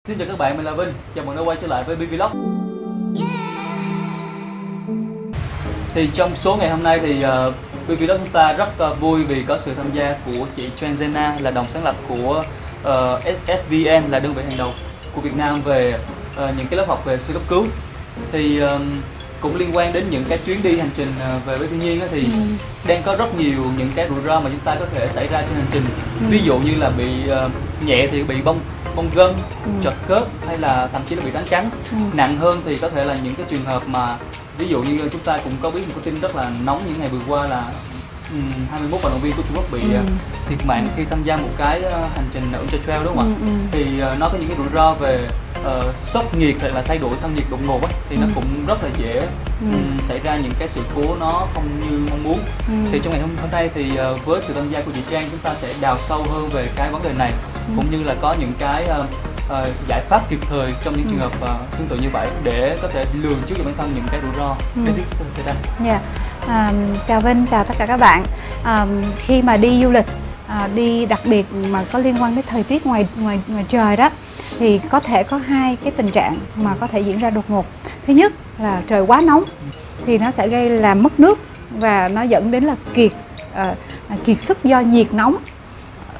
Xin chào các bạn, mình là Vinh. Chào mừng đã quay trở lại với BVlog. Thì trong số ngày hôm nay thì BVlog chúng ta rất vui vì có sự tham gia của chị Trenzena, là đồng sáng lập của SSVN, là đơn vị hàng đầu của Việt Nam về những cái lớp học về sơ cấp cứu. Thì cũng liên quan đến những cái chuyến đi hành trình về với thiên nhiên đó, thì đang có rất nhiều những cái rủi ro mà chúng ta có thể xảy ra trên hành trình. Ví dụ như là bị nhẹ thì bị bong gân, trật khớp, hay là thậm chí là bị rắn cắn. Nặng hơn thì có thể là những cái trường hợp mà ví dụ như chúng ta cũng có biết một cái tin rất là nóng những ngày vừa qua là 21 vận động viên của Trung Quốc bị thiệt mạng khi tham gia một cái hành trình Ultra Trail, đúng không ạ? Thì nó có những cái rủi ro về sốc nhiệt hay là thay đổi thân nhiệt đột ngột á, thì nó cũng rất là dễ xảy ra những cái sự cố nó không như mong muốn. Thì trong ngày hôm nay thì với sự tham gia của chị Trang, chúng ta sẽ đào sâu hơn về cái vấn đề này, cũng như là có những cái giải pháp kịp thời trong những trường hợp tương tự như vậy để có thể lường trước cho bản thân những cái rủi ro đáng tiếc có thể xảy ra. Chào Vinh, chào tất cả các bạn. Khi mà đi du lịch, đi đặc biệt mà có liên quan đến thời tiết ngoài trời đó, thì có thể có hai cái tình trạng mà có thể diễn ra đột ngột. Thứ nhất là trời quá nóng thì nó sẽ gây làm mất nước và nó dẫn đến là kiệt sức do nhiệt nóng.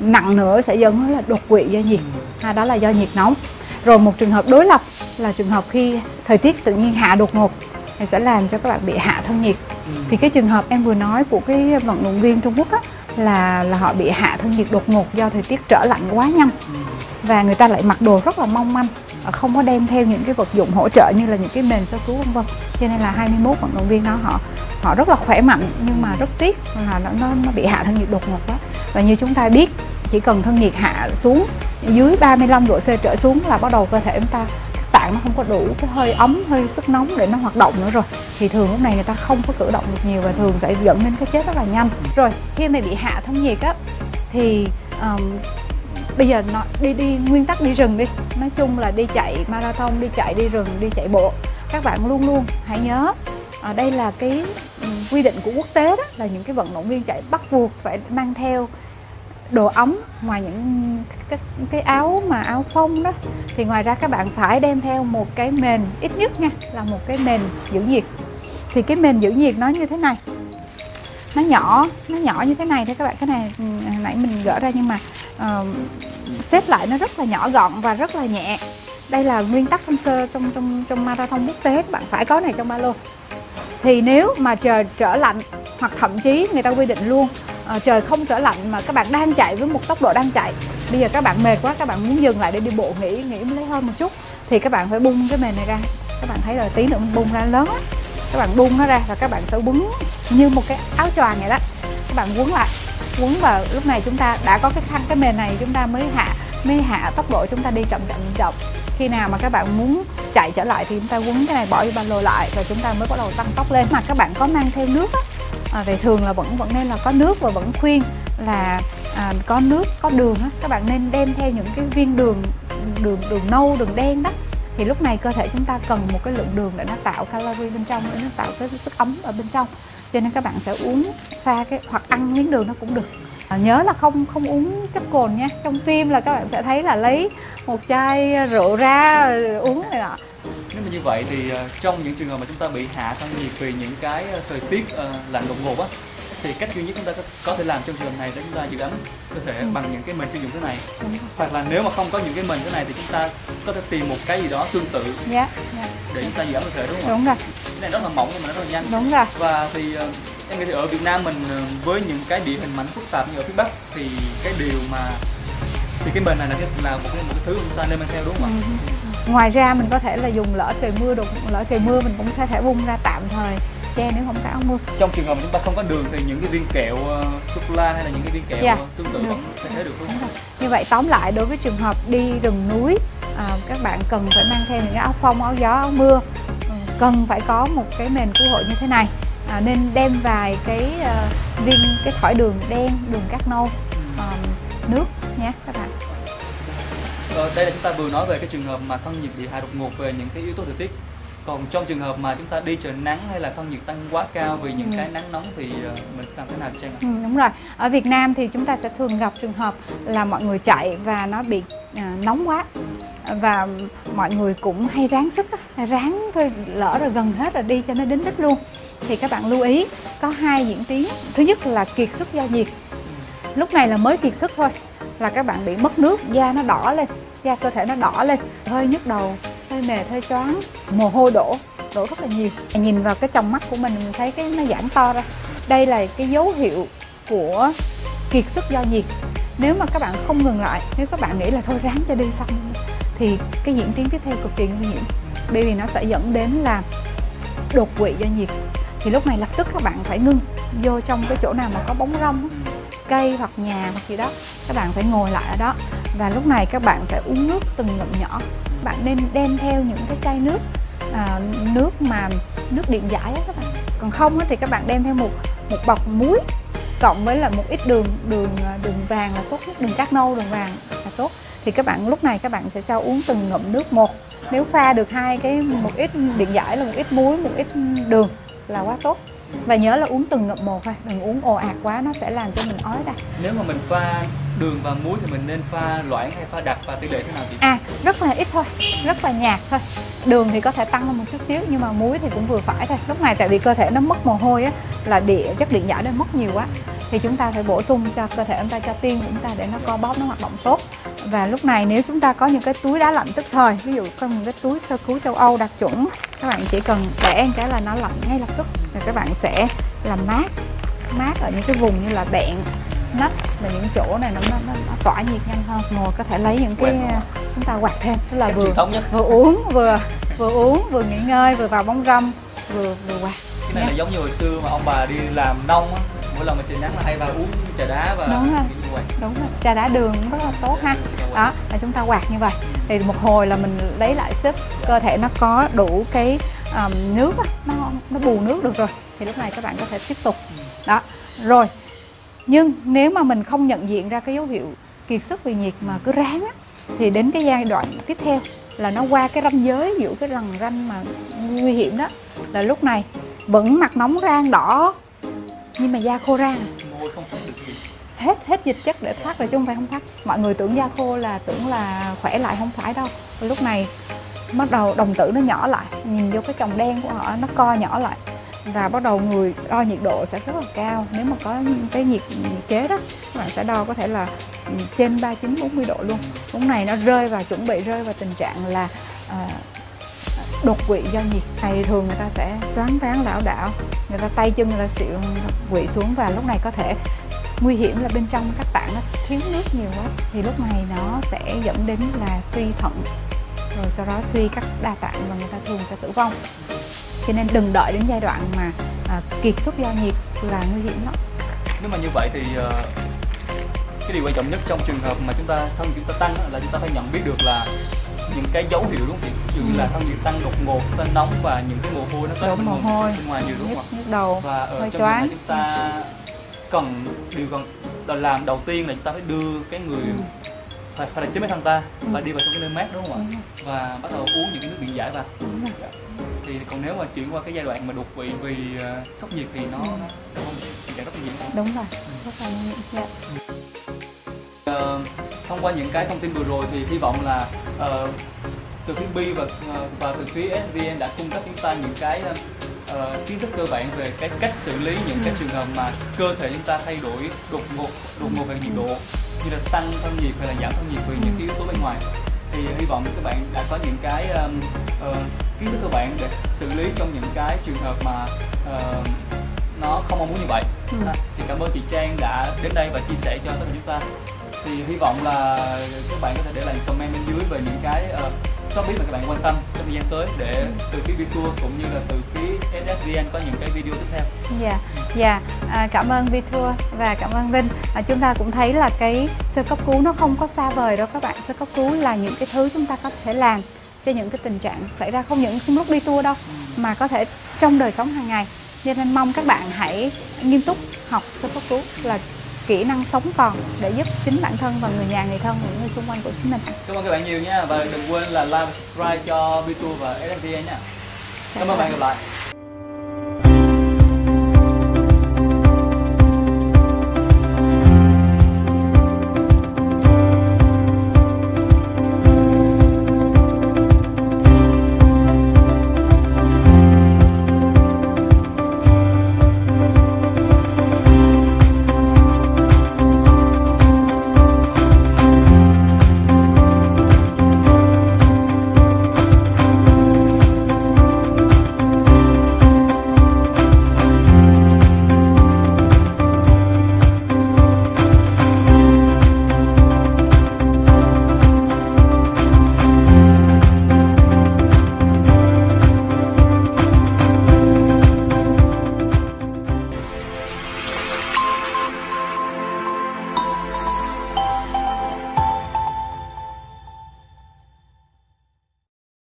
Nặng nữa sẽ dẫn đến là đột quỵ do nhiệt, đó là do nhiệt nóng. Rồi một trường hợp đối lập là trường hợp khi thời tiết tự nhiên hạ đột ngột thì sẽ làm cho các bạn bị hạ thân nhiệt. Thì cái trường hợp em vừa nói của cái vận động viên Trung Quốc á, là họ bị hạ thân nhiệt đột ngột do thời tiết trở lạnh quá nhanh, và người ta lại mặc đồ rất là mong manh, không có đem theo những cái vật dụng hỗ trợ như là những cái mền sơ cứu vân vân, cho nên là 21 vận động viên đó họ rất là khỏe mạnh, nhưng mà rất tiếc là nó bị hạ thân nhiệt đột ngột quá. Và như chúng ta biết, chỉ cần thân nhiệt hạ xuống dưới 35 độ C trở xuống là bắt đầu cơ thể chúng ta, các tạng nó không có đủ cái hơi ấm, hơi sức nóng để nó hoạt động nữa rồi, thì thường lúc này người ta không có cử động được nhiều và thường sẽ dẫn đến cái chết rất là nhanh. Rồi khi mà bị hạ thân nhiệt á thì bây giờ nó đi nguyên tắc đi rừng đi, nói chung là đi chạy marathon, đi chạy đi rừng, đi chạy bộ, các bạn luôn luôn hãy nhớ đây là cái quy định của quốc tế đó, là những cái vận động viên chạy bắt buộc phải mang theo đồ ấm. Ngoài những cái áo mà áo phông đó, thì ngoài ra các bạn phải đem theo một cái mền, ít nhất nha, là một cái mền giữ nhiệt. Thì cái mền giữ nhiệt nó như thế này, nó nhỏ như thế này thôi các bạn. Cái này nãy mình gỡ ra, nhưng mà xếp lại nó rất là nhỏ gọn và rất là nhẹ. Đây là nguyên tắc thô sơ trong marathon quốc tế, các bạn phải có này trong ba lô. Thì nếu mà trời trở lạnh, hoặc thậm chí người ta quy định luôn trời không trở lạnh mà các bạn đang chạy với một tốc độ đang chạy, bây giờ các bạn mệt quá, các bạn muốn dừng lại để đi bộ nghỉ lấy hơi một chút, thì các bạn phải bung cái mền này ra. Các bạn thấy là tí nữa mình bung ra lớn á, các bạn bung nó ra và các bạn sẽ quấn như một cái áo choàng này đó, các bạn quấn lại, và lúc này chúng ta đã có cái mền này, chúng ta mới hạ tốc độ, chúng ta đi chậm. Khi nào mà các bạn muốn chạy trở lại thì chúng ta quấn cái này, bỏ vô ba lô lại, rồi chúng ta mới bắt đầu tăng tốc lên. Mà các bạn có mang theo nước á, thì thường là vẫn nên là có nước, và vẫn khuyên là có nước, có đường á, các bạn nên đem theo những cái viên đường nâu, đường đen đó. Thì lúc này cơ thể chúng ta cần một cái lượng đường để nó tạo calorie bên trong, để nó tạo cái sức ấm ở bên trong, cho nên các bạn sẽ uống pha hoặc ăn miếng đường nó cũng được. Nhớ là không uống chất cồn nha. Trong phim là các bạn sẽ thấy là lấy một chai rượu ra uống này nọ. Nếu mà như vậy thì trong những trường hợp mà chúng ta bị hạ thân nhiệt vì những cái thời tiết lạnh đột ngột á, thì cách duy nhất chúng ta có thể làm trong trường hợp này để chúng ta giữ ấm cơ thể bằng những cái mền chuyên dụng thế này. Hoặc là nếu mà không có những cái mền thế này thì chúng ta có thể tìm một cái gì đó tương tự để chúng ta giữ ấm cơ thể, đúng không? Đúng rồi. Cái này rất là mỏng nhưng mà nó rất là nhanh. Đúng rồi. Và thì em nghĩ thì ở Việt Nam mình với những cái địa hình mạnh phức tạp như ở phía Bắc, thì cái điều mà cái mền này là một cái thứ chúng ta nên mang theo, đúng không ạ? Ngoài ra mình có thể là dùng lỡ trời mưa mình cũng có thể bung ra tạm thời che nếu không có áo mưa. Trong trường hợp mà chúng ta không có đường thì những cái viên kẹo sô cô la hay là những cái viên kẹo tương tự vẫn sẽ thấy được, đúng không? Như vậy tóm lại, đối với trường hợp đi rừng núi, các bạn cần phải mang theo những cái áo phông, áo gió, áo mưa, cần phải có một cái mền cứu hộ như thế này, nên đem vài cái cái thỏi đường đen, đường cát nâu, nước nhé các bạn. Đây là chúng ta vừa nói về cái trường hợp mà thân nhiệt bị hạ đột ngột về những cái yếu tố thời tiết. Còn trong trường hợp mà chúng ta đi trời nắng hay là thân nhiệt tăng quá cao vì những cái nắng nóng thì mình sẽ làm thế nào, Trang ạ? Đúng rồi. Ở Việt Nam thì chúng ta sẽ thường gặp trường hợp là mọi người chạy và nó bị nóng quá và mọi người cũng hay ráng sức ráng thôi, lỡ rồi gần hết rồi đi cho nó đến đích luôn. Thì các bạn lưu ý có 2 diễn tiến. Thứ nhất là kiệt sức do nhiệt. Lúc này là mới kiệt sức thôi là các bạn bị mất nước, da nó đỏ lên, da cơ thể nó đỏ lên, hơi nhức đầu, hơi mệt, hơi choáng, mồ hôi đổ rất là nhiều. Nhìn vào cái tròng mắt của mình thấy cái nó giãn to ra. Đây là cái dấu hiệu của kiệt sức do nhiệt. Nếu mà các bạn không ngừng lại, nếu các bạn nghĩ là thôi ráng cho đi xong thì cái diễn tiến tiếp theo cực kỳ nguy hiểm, bởi vì nó sẽ dẫn đến là đột quỵ do nhiệt. Thì lúc này lập tức các bạn phải ngưng, vô trong cái chỗ nào mà có bóng râm, cây hoặc nhà hoặc gì đó, các bạn phải ngồi lại ở đó. Và lúc này các bạn sẽ uống nước từng ngụm nhỏ. Bạn nên đem theo những cái chai nước, nước điện giải á các bạn. Còn không thì các bạn đem theo một bọc muối cộng với là một ít đường vàng là tốt nhất, đường cát nâu, đường vàng là tốt. Thì các bạn lúc này các bạn sẽ cho uống từng ngụm nước một. Nếu pha được một ít điện giải là một ít muối, một ít đường là quá tốt. Và nhớ là uống từng ngụm một thôi, đừng uống ồ ạt quá, nó sẽ làm cho mình ói ra. Nếu mà mình pha đường và muối thì mình nên pha loãng hay pha đặc và tỷ lệ thế nào chị? Rất là ít thôi, rất là nhạt thôi. Đường thì có thể tăng lên một chút xíu nhưng mà muối thì cũng vừa phải thôi. Lúc này tại vì cơ thể nó mất mồ hôi á, là chất điện giải nó mất nhiều quá, thì chúng ta phải bổ sung cho cơ thể chúng ta, cho tim của chúng ta để nó co bóp, nó hoạt động tốt. Và lúc này nếu chúng ta có những cái túi đá lạnh tức thời, ví dụ có những cái túi sơ cứu châu Âu đặc chuẩn, các bạn chỉ cần để cái là nó lạnh ngay lập tức, rồi các bạn sẽ làm mát ở những cái vùng như là bẹn, nách và những chỗ này nó tỏa nhiệt nhanh hơn. Ngồi có thể lấy những cái chúng ta quạt thêm, tức là vừa uống vừa nghỉ ngơi, vừa vào bóng râm, vừa quạt. Cái này là giống như hồi xưa mà ông bà đi làm nông á, mỗi lần mà trời nắng là hay vào uống trà đá và đúng rồi, trà đá đường cũng rất là tốt ha. Đó là chúng ta quạt như vậy thì một hồi là mình lấy lại sức, cơ thể nó có đủ cái nước á, nó bù nước được rồi, thì lúc này các bạn có thể tiếp tục. Đó rồi, nhưng nếu mà mình không nhận diện ra cái dấu hiệu kiệt sức vì nhiệt mà cứ ráng á, thì đến cái giai đoạn tiếp theo là nó qua cái ranh giới giữa cái lằn ranh mà nguy hiểm đó, là lúc này vẫn mặt nóng rang đỏ nhưng mà da khô rang, hết dịch chất để thoát rồi chứ không phải không thoát. Mọi người tưởng da khô là tưởng là khỏe lại, không phải đâu. Lúc này bắt đầu đồng tử nó nhỏ lại, nhìn vô cái chồng đen của họ nó co nhỏ lại, và bắt đầu người đo nhiệt độ sẽ rất là cao. Nếu mà có cái nhiệt kế đó, các bạn sẽ đo có thể là trên 39-40 độ luôn. Lúc này nó chuẩn bị rơi vào tình trạng là đột quỵ do nhiệt. Này thường người ta sẽ choáng váng lảo đảo, người ta tay chân người ta xịu quỵ xuống, và lúc này có thể nguy hiểm là bên trong các tạng nó thiếu nước nhiều quá, thì lúc này nó sẽ dẫn đến là suy thận, rồi sau đó suy các đa tạng và người ta thường sẽ tử vong. Cho nên đừng đợi đến giai đoạn mà kiệt sức do nhiệt là nguy hiểm lắm. Nếu mà như vậy thì cái điều quan trọng nhất trong trường hợp mà thân nhiệt chúng ta tăng là chúng ta phải nhận biết được là những cái dấu hiệu, đúng không chị? Ví dụ như là thân nhiệt tăng đột ngột, tăng nóng và những cái mồ hôi nó có mồ hôi bên ngoài nhiều, đúng không ạ? Nhức đầu, và ở hơi trong choáng. chúng ta điều cần làm đầu tiên là chúng ta phải đưa cái người phải là chính bản thân ta phải đi vào trong cái nơi mát, đúng không ạ? Và bắt đầu uống những cái nước điện giải vào. Thì còn nếu mà chuyển qua cái giai đoạn mà đột quỵ vì sốc nhiệt thì nó không tình trạng rất nguy hiểm. Đúng rồi, rất là nguy hiểm. Thông qua những cái thông tin vừa rồi thì hy vọng là từ phía Bi và từ phía SVN đã cung cấp chúng ta những cái kiến thức cơ bản về cái cách xử lý những cái trường hợp mà cơ thể chúng ta thay đổi đột ngột về nhiệt độ, như là tăng thân nhiệt hay là giảm thân nhiệt vì những cái yếu tố bên ngoài. Thì hy vọng các bạn đã có những cái kiến thức cơ bản để xử lý trong những cái trường hợp mà nó không mong muốn như vậy. Thì cảm ơn chị Trang đã đến đây và chia sẻ cho tất cả chúng ta. Thì hy vọng là các bạn có thể để lại comment bên dưới về những cái topic mà các bạn quan tâm trong thời gian tới, để từ phía Vitour cũng như là từ phía SVN có những cái video tiếp theo. Cảm ơn Vitour và cảm ơn Vinh. Chúng ta cũng thấy là cái sơ cấp cứu nó không có xa vời đâu các bạn. Sơ cấp cứu là những cái thứ chúng ta có thể làm cho những cái tình trạng xảy ra không những lúc đi tour đâu, mà có thể trong đời sống hàng ngày. Cho nên mong các bạn hãy nghiêm túc học sơ cấp cứu là kỹ năng sống còn để giúp chính bản thân và người nhà, người thân, những người xung quanh của chúng mình. Cảm ơn các bạn nhiều nha, và đừng quên là like và subscribe cho Vitour và SVN nha. Cảm ơn bạn, gặp lại.